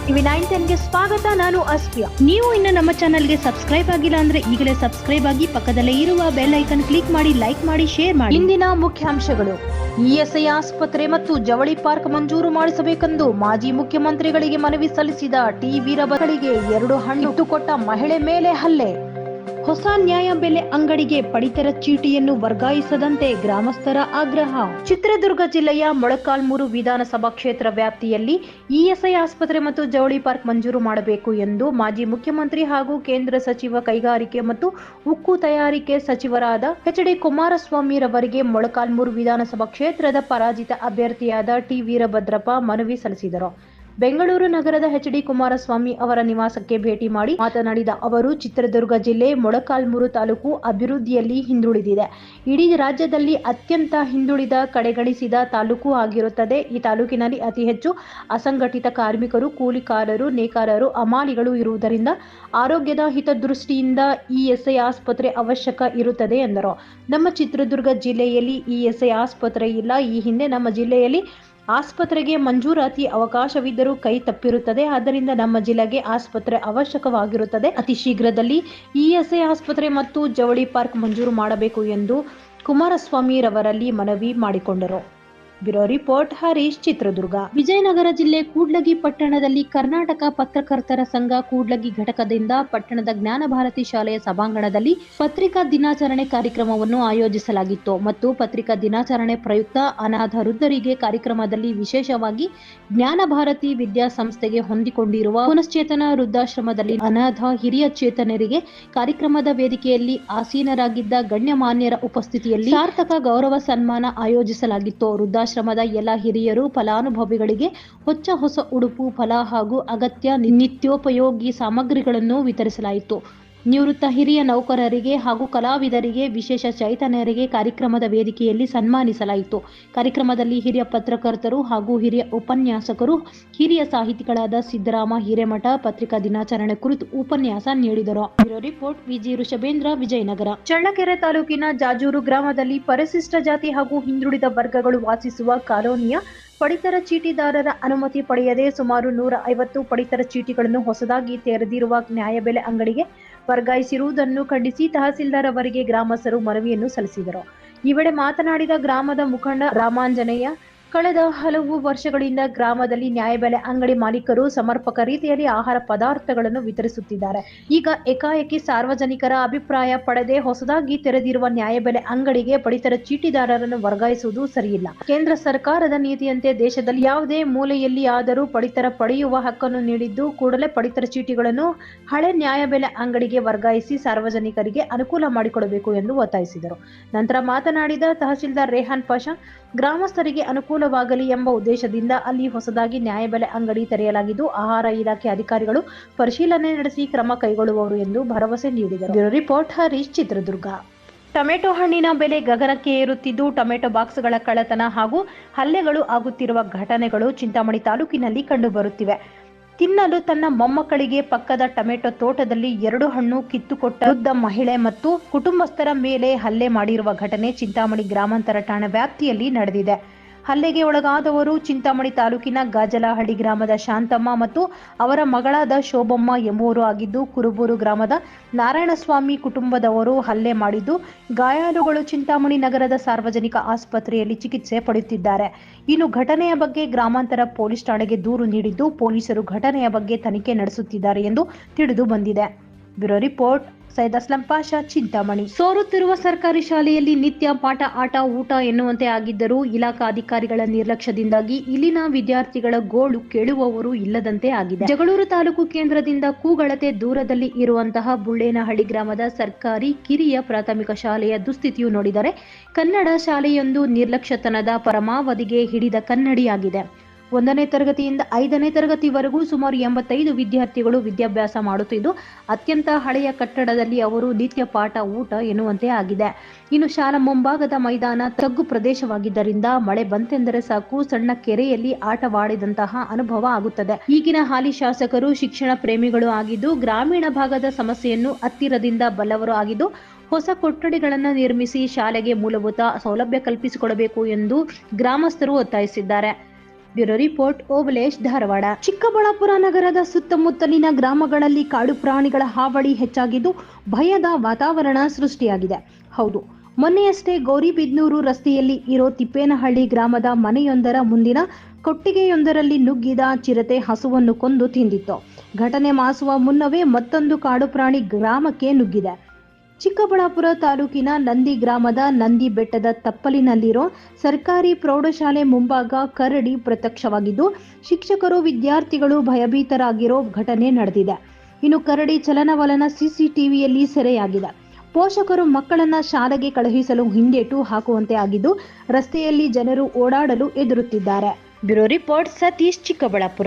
TV 910ಗೆ ಸ್ವಾಗತ. ನಾನು ಅಸ್ಫಿಯಾ. ನೀವು ಇನ್ನು ನಮ್ಮ ಚಾನೆಲ್ಗೆ ಸಬ್ಸ್ಕ್ರೈಬ್ ಆಗಿಲ್ಲ ಅಂದ್ರೆ ಈಗಲೇ ಸಬ್ಸ್ಕ್ರೈಬ್ ಆಗಿ ಪಕ್ಕದಲ್ಲೇ ಇರುವ ಬೆಲ್ ಐಕನ್ ಕ್ಲಿಕ್ ಮಾಡಿ, ಲೈಕ್ ಮಾಡಿ, ಶೇರ್ ಮಾಡಿ. ಇಂದಿನ ಮುಖ್ಯಾಂಶಗಳು: ಇಎಸ್ಐ ಆಸ್ಪತ್ರೆ ಮತ್ತು ಜವಳಿ ಪಾರ್ಕ್ ಮಂಜೂರು ಮಾಡಿಸಬೇಕೆಂದು ಮಾಜಿ ಮುಖ್ಯಮಂತ್ರಿಗಳಿಗೆ ಮನವಿ ಸಲ್ಲಿಸಿದ ಟಿ ವೀರಭದ್ರರಿಗೆ 2 ಹಣ್ಣು ಕಿತ್ತುಕೊಟ್ಟ ಮಹಿಳೆ ಮೇಲೆ ಹಲ್ಲೆ. ಹೊಸ ನ್ಯಾಯಬೆಲೆ ಅಂಗಡಿಗೆ ಪಡಿತರ ಚೀಟಿಯನ್ನು ವರ್ಗಾಯಿಸದಂತೆ ಗ್ರಾಮಸ್ಥರ ಆಗ್ರಹ. ಚಿತ್ರದುರ್ಗ ಜಿಲ್ಲೆಯ ಮೊಳಕಾಲ್ಮೂರು ವಿಧಾನಸಭಾ ಕ್ಷೇತ್ರ ವ್ಯಾಪ್ತಿಯಲ್ಲಿ ಇಎಸ್ಐ ಆಸ್ಪತ್ರೆ ಮತ್ತು ಜವಳಿ ಪಾರ್ಕ್ ಮಂಜೂರು ಮಾಡಬೇಕು ಎಂದು ಮಾಜಿ ಮುಖ್ಯಮಂತ್ರಿ ಹಾಗೂ ಕೇಂದ್ರ ಸಚಿವ ಕೈಗಾರಿಕೆ ಮತ್ತು ಉಕ್ಕು ತಯಾರಿಕೆ ಸಚಿವರಾದ ಎಚ್.ಡಿ. ಕುಮಾರಸ್ವಾಮಿ ರವರಿಗೆ ಮೊಳಕಾಲ್ಮೂರು ವಿಧಾನಸಭಾ ಕ್ಷೇತ್ರದ ಪರಾಜಿತ ಅಭ್ಯರ್ಥಿಯಾದ ಟಿ ವೀರಭದ್ರಪ್ಪ ಮನವಿ ಸಲ್ಲಿಸಿದರು. ಬೆಂಗಳೂರು ನಗರದ ಎಚ್.ಡಿ. ಕುಮಾರಸ್ವಾಮಿ ಅವರ ನಿವಾಸಕ್ಕೆ ಭೇಟಿ ಮಾಡಿ ಮಾತನಾಡಿದ ಅವರು, ಚಿತ್ರದುರ್ಗ ಜಿಲ್ಲೆ ಮೊಳಕಾಲ್ಮೂರು ತಾಲೂಕು ಅಭಿವೃದ್ಧಿಯಲ್ಲಿ ಹಿಂದುಳಿದಿದೆ. ಇಡೀ ರಾಜ್ಯದಲ್ಲಿ ಅತ್ಯಂತ ಹಿಂದುಳಿದ, ಕಡೆಗಣಿಸಿದ ತಾಲೂಕು ಆಗಿರುತ್ತದೆ. ಈ ತಾಲೂಕಿನಲ್ಲಿ ಅತಿ ಹೆಚ್ಚು ಅಸಂಘಟಿತ ಕಾರ್ಮಿಕರು, ಕೂಲಿಕಾರರು, ನೇಕಾರರು, ಹಮಾಲಿಗಳು ಇರುವುದರಿಂದ ಆರೋಗ್ಯದ ಹಿತದೃಷ್ಟಿಯಿಂದ ಇಎಸ್ಐ ಆಸ್ಪತ್ರೆ ಅವಶ್ಯಕ ಇರುತ್ತದೆ ಎಂದರು. ನಮ್ಮ ಚಿತ್ರದುರ್ಗ ಜಿಲ್ಲೆಯಲ್ಲಿ ಇಎಸ್ಐ ಆಸ್ಪತ್ರೆ ಇಲ್ಲ. ಈ ಹಿಂದೆ ನಮ್ಮ ಜಿಲ್ಲೆಯಲ್ಲಿ ಆಸ್ಪತ್ರೆಗೆ ಮಂಜೂರಾತಿ ಅವಕಾಶವಿದ್ದರೂ ಕೈ ತಪ್ಪಿರುತ್ತದೆ. ಆದ್ದರಿಂದ ನಮ್ಮ ಜಿಲ್ಲೆಗೆ ಆಸ್ಪತ್ರೆ ಅವಶ್ಯಕವಾಗಿರುತ್ತದೆ. ಅತಿ ಶೀಘ್ರದಲ್ಲಿ ಇಎಸ್ಐ ಆಸ್ಪತ್ರೆ ಮತ್ತು ಜವಳಿ ಪಾರ್ಕ್ ಮಂಜೂರು ಮಾಡಬೇಕು ಎಂದು ಕುಮಾರಸ್ವಾಮಿ ರವರಲ್ಲಿ ಮನವಿ ಮಾಡಿಕೊಂಡರು. Bureau report, Harish, Chitradurga. ವಿಜಯನಗರ ಜಿಲ್ಲೆ ಕೂಡ್ಲಗಿ ಪಟ್ಟಣದಲ್ಲಿ ಕರ್ನಾಟಕ ಪತ್ರಕರ್ತರ ಸಂಘ ಕೂಡ್ಲಗಿ ಘಟಕದಿಂದ ಪಟ್ಟಣದ ಜ್ಞಾನಭಾರತಿ ಶಾಲೆಯ ಸಭಾಂಗಣದಲ್ಲಿ ಪತ್ರಿಕಾ ದಿನಾಚರಣೆ ಕಾರ್ಯಕ್ರಮವನ್ನು ಆಯೋಜಿಸಲಾಗಿತ್ತು ಮತ್ತು ಪತ್ರಿಕಾ ದಿನಾಚರಣೆ ಪ್ರಯುಕ್ತ ಅನಾಥ ವೃದ್ಧರಿಗೆ ಕಾರ್ಯಕ್ರಮದಲ್ಲಿ ವಿಶೇಷವಾಗಿ ಜ್ಞಾನಭಾರತಿ ವಿದ್ಯಾಸಂಸ್ಥೆಗೆ ಹೊಂದಿಕೊಂಡಿರುವ ಪುನಶ್ಚೇತನ ವೃದ್ಧಾಶ್ರಮದಲ್ಲಿ ಅನಾಥ ಹಿರಿಯ ಚೇತನರಿಗೆ ಕಾರ್ಯಕ್ರಮದ ವೇದಿಕೆಯಲ್ಲಿ ಆಸೀನರಾಗಿದ್ದ ಗಣ್ಯಮಾನ್ಯರ ಉಪಸ್ಥಿತಿಯಲ್ಲಿ ಸಾರ್ಥಕ ಗೌರವ ಸನ್ಮಾನ ಆಯೋಜಿಸಲಾಗಿತ್ತು. ವೃದ್ಧಾಶ್ರಮದ ಎಲ್ಲ ಹಿರಿಯರು ಫಲಾನುಭವಿಗಳಿಗೆ ಹೊಸ ಉಡುಪು, ಫಲ ಹಾಗೂ ಅಗತ್ಯ ನಿತ್ಯೋಪಯೋಗಿ ಸಾಮಗ್ರಿಗಳನ್ನು ವಿತರಿಸಲಾಯಿತು. ನಿವೃತ್ತ ಹಿರಿಯ ನೌಕರರಿಗೆ ಹಾಗೂ ಕಲಾವಿದರಿಗೆ, ವಿಶೇಷ ಚೈತನ್ಯರಿಗೆ ಕಾರ್ಯಕ್ರಮದ ವೇದಿಕೆಯಲ್ಲಿ ಸನ್ಮಾನಿಸಲಾಯಿತು. ಕಾರ್ಯಕ್ರಮದಲ್ಲಿ ಹಿರಿಯ ಪತ್ರಕರ್ತರು ಹಾಗೂ ಹಿರಿಯ ಉಪನ್ಯಾಸಕರು, ಹಿರಿಯ ಸಾಹಿತಿಗಳಾದ ಸಿದ್ದರಾಮ ಹಿರೇಮಠ ಪತ್ರಿಕಾ ದಿನಾಚರಣೆ ಕುರಿತು ಉಪನ್ಯಾಸ ನೀಡಿದರು. Bureau report, Viji Rishabhendra, Vijayanagara. ಚಳ್ಳಕೆರೆ ತಾಲೂಕಿನ ಜಾಜೂರು ಗ್ರಾಮದಲ್ಲಿ ಪರಿಶಿಷ್ಟ ಜಾತಿ ಹಾಗೂ ಹಿಂದುಳಿದ ವರ್ಗಗಳು ವಾಸಿಸುವ ಕಾಲೋನಿಯ ಪಡಿತರ ಚೀಟಿದಾರರ ಅನುಮತಿ ಪಡೆಯದೆ ಸುಮಾರು 150 ಪಡಿತರ ಚೀಟಿಗಳನ್ನು ಹೊಸದಾಗಿ ತೆರೆದಿರುವ ನ್ಯಾಯಬೆಲೆ ಅಂಗಡಿಗೆ ವರ್ಗಾಯಿಸಿರುವುದನ್ನು ಖಂಡಿಸಿ ತಹಸೀಲ್ದಾರ್ ಅವರಿಗೆ ಗ್ರಾಮಸ್ಥರು ಮನವಿಯನ್ನು ಸಲ್ಲಿಸಿದರು. ಈ ವೇಳೆ ಮಾತನಾಡಿದ ಗ್ರಾಮದ ಮುಖಂಡ ರಾಮಾಂಜನೇಯ, ಕಳೆದ ಹಲವು ವರ್ಷಗಳಿಂದ ಗ್ರಾಮದಲ್ಲಿ ನ್ಯಾಯಬೆಲೆ ಅಂಗಡಿ ಮಾಲೀಕರು ಸಮರ್ಪಕ ರೀತಿಯಲ್ಲಿ ಆಹಾರ ಪದಾರ್ಥಗಳನ್ನು ವಿತರಿಸುತ್ತಿದ್ದಾರೆ. ಈಗ ಏಕಾಏಕಿ ಸಾರ್ವಜನಿಕರ ಅಭಿಪ್ರಾಯ ಪಡೆದೇ ಹೊಸದಾಗಿ ತೆರೆದಿರುವ ನ್ಯಾಯಬೆಲೆ ಅಂಗಡಿಗೆ ಪಡಿತರ ಚೀಟಿದಾರರನ್ನು ವರ್ಗಾಯಿಸುವುದು ಸರಿಯಿಲ್ಲ. ಕೇಂದ್ರ ಸರ್ಕಾರದ ನೀತಿಯಂತೆ ದೇಶದಲ್ಲಿ ಯಾವುದೇ ಮೂಲೆಯಲ್ಲಿ ಆದರೂ ಪಡಿತರ ಪಡೆಯುವ ಹಕ್ಕನ್ನು ನೀಡಿದ್ದು, ಕೂಡಲೇ ಪಡಿತರ ಚೀಟಿಗಳನ್ನು ಹಳೆ ನ್ಯಾಯಬೆಲೆ ಅಂಗಡಿಗೆ ವರ್ಗಾಯಿಸಿ ಸಾರ್ವಜನಿಕರಿಗೆ ಅನುಕೂಲ ಮಾಡಿಕೊಡಬೇಕು ಎಂದು ಒತ್ತಾಯಿಸಿದರು. ನಂತರ ಮಾತನಾಡಿದ ತಹಸೀಲ್ದಾರ್ ರೇಹಾನ್ ಪಾಷಾ, ಗ್ರಾಮಸ್ಥರಿಗೆ ಅನುಕೂಲವಾಗಲಿ ಎಂಬ ಉದ್ದೇಶದಿಂದ ಅಲ್ಲಿ ಹೊಸದಾಗಿ ನ್ಯಾಯಬೆಲೆ ಅಂಗಡಿ ತೆರೆಯಲಾಗಿದ್ದು, ಆಹಾರ ಇಲಾಖೆ ಅಧಿಕಾರಿಗಳು ಪರಿಶೀಲನೆ ನಡೆಸಿ ಕ್ರಮ ಕೈಗೊಳ್ಳುವರು ಎಂದು ಭರವಸೆ ನೀಡಿದರು. Bureau report, Harish, Chitradurga. Tomato ಹಣ್ಣಿನ ಬೆಲೆ ಗಗನಕ್ಕೆ ಏರುತ್ತಿದ್ದು, ಟೊಮೆಟೊ ಬಾಕ್ಸ್ಗಳ ಕಳ್ಳತನ ಹಾಗೂ ಹಲ್ಲೆಗಳು ಆಗುತ್ತಿರುವ ಘಟನೆಗಳು ಚಿಂತಾಮಣಿ ತಾಲೂಕಿನಲ್ಲಿ ಕಂಡುಬರುತ್ತಿವೆ. ತಿನ್ನಲು ತನ್ನ ಮೊಮ್ಮಕ್ಕಳಿಗೆ ಪಕ್ಕದ ಟೊಮೆಟೊ ತೋಟದಲ್ಲಿ 2 ಹಣ್ಣು ಕಿತ್ತುಕೊಟ್ಟ ವೃದ್ಧ ಮಹಿಳೆ ಮತ್ತು ಕುಟುಂಬಸ್ಥರ ಮೇಲೆ ಹಲ್ಲೆ ಮಾಡಿರುವ ಘಟನೆ ಚಿಂತಾಮಣಿ ಗ್ರಾಮಾಂತರ ಠಾಣಾ ವ್ಯಾಪ್ತಿಯಲ್ಲಿ ನಡೆದಿದೆ. ಹಲ್ಲೆಗೆ ಒಳಗಾದವರು ಚಿಂತಾಮಣಿ ತಾಲೂಕಿನ ಗಾಜಲಹಳ್ಳಿ ಗ್ರಾಮದ ಶಾಂತಮ್ಮ ಮತ್ತು ಅವರ ಮಗಳಾದ ಶೋಭಮ್ಮ ಎಂಬುವರು ಆಗಿದ್ದು, ಕುರುಬೂರು ಗ್ರಾಮದ ನಾರಾಯಣಸ್ವಾಮಿ ಕುಟುಂಬದವರು ಹಲ್ಲೆ ಮಾಡಿದ್ದು, ಗಾಯಾಳುಗಳು ಚಿಂತಾಮಣಿ ನಗರದ ಸಾರ್ವಜನಿಕ ಆಸ್ಪತ್ರೆಯಲ್ಲಿ ಚಿಕಿತ್ಸೆ ಪಡೆಯುತ್ತಿದ್ದಾರೆ. ಇನ್ನು ಘಟನೆಯ ಬಗ್ಗೆ ಗ್ರಾಮಾಂತರ ಪೊಲೀಸ್ ಠಾಣೆಗೆ ದೂರು ನೀಡಿದ್ದು, ಪೊಲೀಸರು ಘಟನೆಯ ಬಗ್ಗೆ ತನಿಖೆ ನಡೆಸುತ್ತಿದ್ದಾರೆ ಎಂದು ತಿಳಿದು ಬಂದಿದೆ. Bureau report, Syed Aslam Pasha, Chintamani. ಸೋರುತ್ತಿರುವ ಸರ್ಕಾರಿ ಶಾಲೆಯಲ್ಲಿ ನಿತ್ಯ ಪಾಠ, ಆಟ, ಊಟ ಎನ್ನುವಂತೆ ಆಗಿದ್ದರೂ ಇಲಾಖಾ ಅಧಿಕಾರಿಗಳ ನಿರ್ಲಕ್ಷ್ಯದಿಂದಾಗಿ ಇಲ್ಲಿನ ವಿದ್ಯಾರ್ಥಿಗಳ ಗೋಳು ಕೇಳುವವರು ಇಲ್ಲದಂತೆ ಆಗಿದೆ. ಜಗಳೂರು ತಾಲೂಕು ಕೇಂದ್ರದಿಂದ ಕೂಗಳತೆ ದೂರದಲ್ಲಿ ಇರುವಂತಹ ಬುಳ್ಳೇನಹಳ್ಳಿ ಗ್ರಾಮದ ಸರ್ಕಾರಿ ಕಿರಿಯ ಪ್ರಾಥಮಿಕ ಶಾಲೆಯ ದುಸ್ಥಿತಿಯು ನೋಡಿದರೆ ಕನ್ನಡ ಶಾಲೆಯೊಂದು ನಿರ್ಲಕ್ಷ್ಯತನದ ಪರಮಾವಧಿಗೆ ಹಿಡಿದ ಕನ್ನಡಿಯಾಗಿದೆ. 1ನೇ ತರಗತಿಯಿಂದ 5ನೇ ತರಗತಿವರೆಗೂ ಸುಮಾರು 85 ವಿದ್ಯಾರ್ಥಿಗಳು ವಿದ್ಯಾಭ್ಯಾಸ ಮಾಡುತ್ತಿದ್ದು, ಅತ್ಯಂತ ಹಳೆಯ ಕಟ್ಟಡದಲ್ಲಿ ಅವರು ನಿತ್ಯ ಪಾಠ, ಊಟ ಎನ್ನುವಂತೆ ಆಗಿದೆ. ಇನ್ನು ಶಾಲಾ ಮುಂಭಾಗದ ಮೈದಾನ ತಗ್ಗು ಪ್ರದೇಶವಾಗಿದ್ದರಿಂದ ಮಳೆ ಬಂತೆಂದರೆ ಸಾಕು ಸಣ್ಣ ಕೆರೆಯಲ್ಲಿ ಆಟವಾಡಿದಂತಹ ಅನುಭವ ಆಗುತ್ತದೆ. ಈಗಿನ ಹಾಲಿ ಶಾಸಕರು ಶಿಕ್ಷಣ ಪ್ರೇಮಿಗಳು ಆಗಿದ್ದು, ಗ್ರಾಮೀಣ ಭಾಗದ ಸಮಸ್ಯೆಯನ್ನು ಹತ್ತಿರದಿಂದ ಬಲ್ಲವರು ಆಗಿದ್ದು, ಹೊಸ ಕೊಠಡಿಗಳನ್ನು ನಿರ್ಮಿಸಿ ಶಾಲೆಗೆ ಮೂಲಭೂತ ಸೌಲಭ್ಯ ಕಲ್ಪಿಸಿಕೊಡಬೇಕು ಎಂದು ಗ್ರಾಮಸ್ಥರು ಒತ್ತಾಯಿಸಿದ್ದಾರೆ. Bureau report Obalesh Dharwad. ಚಿಕ್ಕಬಳ್ಳಾಪುರ ನಗರದ ಸುತ್ತಮುತ್ತಲಿನ ಗ್ರಾಮಗಳಲ್ಲಿ ಕಾಡು ಪ್ರಾಣಿಗಳ ಹಾವಳಿ ಹೆಚ್ಚಾಗಿದ್ದು ಭಯದ ವಾತಾವರಣ ಸೃಷ್ಟಿಯಾಗಿದೆ. ಹೌದು, ಮೊನ್ನೆಯಷ್ಟೇ ಗೌರಿಬಿದನೂರು ರಸ್ತೆಯಲ್ಲಿ ಇರೋ ತಿಪ್ಪೇನಹಳ್ಳಿ ಗ್ರಾಮದ ಮನೆಯೊಂದರ ಮುಂದಿನ ಕೊಟ್ಟಿಗೆಯೊಂದರಲ್ಲಿ ನುಗ್ಗಿದ ಚಿರತೆ ಹಸುವನ್ನು ಕೊಂದು ತಿಂದಿತ್ತು. ಘಟನೆ ಮಾಸುವ ಮುನ್ನವೇ ಮತ್ತೊಂದು ಕಾಡು ಪ್ರಾಣಿ ಗ್ರಾಮಕ್ಕೆ ನುಗ್ಗಿದೆ. ಚಿಕ್ಕಬಳ್ಳಾಪುರ ತಾಲೂಕಿನ ನಂದಿ ಗ್ರಾಮದ ನಂದಿ ಬೆಟ್ಟದ ತಪ್ಪಲಿನಲ್ಲಿರೋ ಸರ್ಕಾರಿ ಪ್ರೌಢಶಾಲೆ ಮುಂಭಾಗ ಕರಡಿ ಪ್ರತ್ಯಕ್ಷವಾಗಿದ್ದು ಶಿಕ್ಷಕರು ವಿದ್ಯಾರ್ಥಿಗಳು ಭಯಭೀತರಾಗಿರೋ ಘಟನೆ ನಡೆದಿದೆ. ಇನ್ನು ಕರಡಿ ಚಲನವಲನ ಸಿಸಿಟಿವಿಯಲ್ಲಿ ಸೆರೆಯಾಗಿದೆ. ಪೋಷಕರು ಮಕ್ಕಳನ್ನ ಶಾಲೆಗೆ ಕಳುಹಿಸಲು ಹಿಂದೇಟು ಹಾಕುವಂತೆ ಆಗಿದ್ದು ರಸ್ತೆಯಲ್ಲಿ ಜನರು ಓಡಾಡಲು ಹೆದರುತ್ತಿದ್ದಾರೆ. Bureau report Satish, Chikkaballapur.